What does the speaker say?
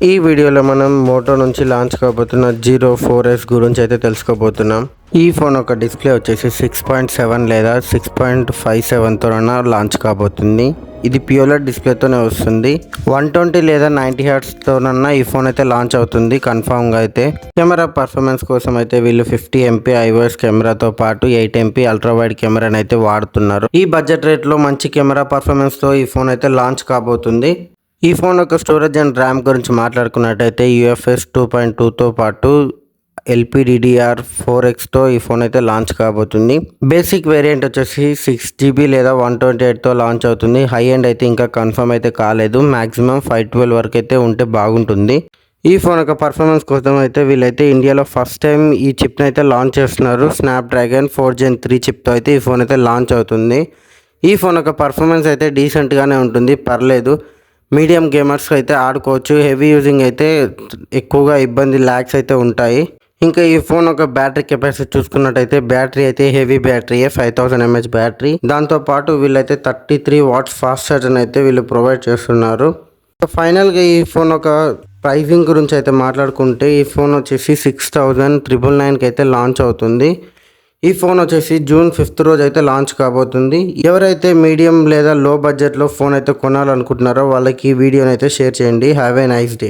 ఈ వీడియోలో మనం మోటో నుంచి లాంచ్ కాబోతున్న జీరో 4S గురించి అయితే తెలుసుకోబోతున్నాం. ఈ ఫోన్ ఒక డిస్ప్లే వచ్చేసి 6.7 లేదా 6.57తోనైనా లాంచ్ కాబోతుంది. ఇది ప్యూలర్ డిస్ప్లేతోనే వస్తుంది. 120 లేదా 90 హెర్ట్జ్తోనన్నా ఈ ఫోన్ అయితే లాంచ్ అవుతుంది కన్ఫామ్గా అయితే. కెమెరా పర్ఫార్మెన్స్ కోసం అయితే వీళ్ళు 50 MP ఐఓఎస్ కెమెరాతో పాటు 8 MP అల్ట్రా వైడ్ కెమెరాని అయితే వాడుతున్నారు. ఈ బడ్జెట్ రేట్లో మంచి కెమెరా పర్ఫార్మెన్స్తో ఈ ఫోన్ అయితే లాంచ్ కాబోతుంది. ఈ ఫోన్ యొక్క స్టోరేజ్ అండ్ ర్యామ్ గురించి మాట్లాడుకున్నట్టయితే UFS 2.2తో పాటు LPDDR4Xతో ఈ ఫోన్ అయితే లాంచ్ కాబోతుంది. బేసిక్ వేరియంట్ వచ్చేసి 6GB లేదా 128తో లాంచ్ అవుతుంది. హై ఎండ్ అయితే ఇంకా కన్ఫర్మ్ అయితే కాలేదు. మ్యాక్సిమం 512 వరకు అయితే ఉంటే బాగుంటుంది. ఈ ఫోన్ యొక్క పర్ఫార్మెన్స్ కోసం అయితే వీళ్ళైతే ఇండియాలో ఫస్ట్ టైం ఈ చిప్ని అయితే లాంచ్ చేస్తున్నారు. స్నాప్డ్రాగన్ 4 Gen 3 చిప్తో అయితే ఈ ఫోన్ అయితే లాంచ్ అవుతుంది. ఈ ఫోన్ యొక్క పర్ఫార్మెన్స్ అయితే డీసెంట్గానే ఉంటుంది, పర్లేదు. మీడియం గేమర్స్ అయితే ఆడుకోవచ్చు. హెవీ యూజింగ్ అయితే ఎక్కువగా ఇబ్బంది ల్యాగ్స్ అయితే ఉంటాయి. ఇంకా ఈ ఫోన్ ఒక బ్యాటరీ కెపాసిటీ చూసుకున్నట్టయితే బ్యాటరీ అయితే హెవీ బ్యాటరీయే, 5000 mAh బ్యాటరీ. దాంతోపాటు వీళ్ళైతే 33 watts ఫాస్ట్ ఛార్జర్ అయితే వీళ్ళు ప్రొవైడ్ చేస్తున్నారు. ఫైనల్గా ఈ ఫోన్ ఒక ప్రైజింగ్ గురించి అయితే మాట్లాడుకుంటే ఈ ఫోన్ వచ్చేసి 6,999కి అయితే లాంచ్ అవుతుంది. ఈ ఫోన్ వచ్చేసి June 5th రోజు అయితే లాంచ్ కాబోతుంది. ఎవరైతే మీడియం లేదా లో బడ్జెట్లో ఫోన్ అయితే కొనాలనుకుంటున్నారో వాళ్ళకి ఈ వీడియోని అయితే షేర్ చేయండి. Have a nice day.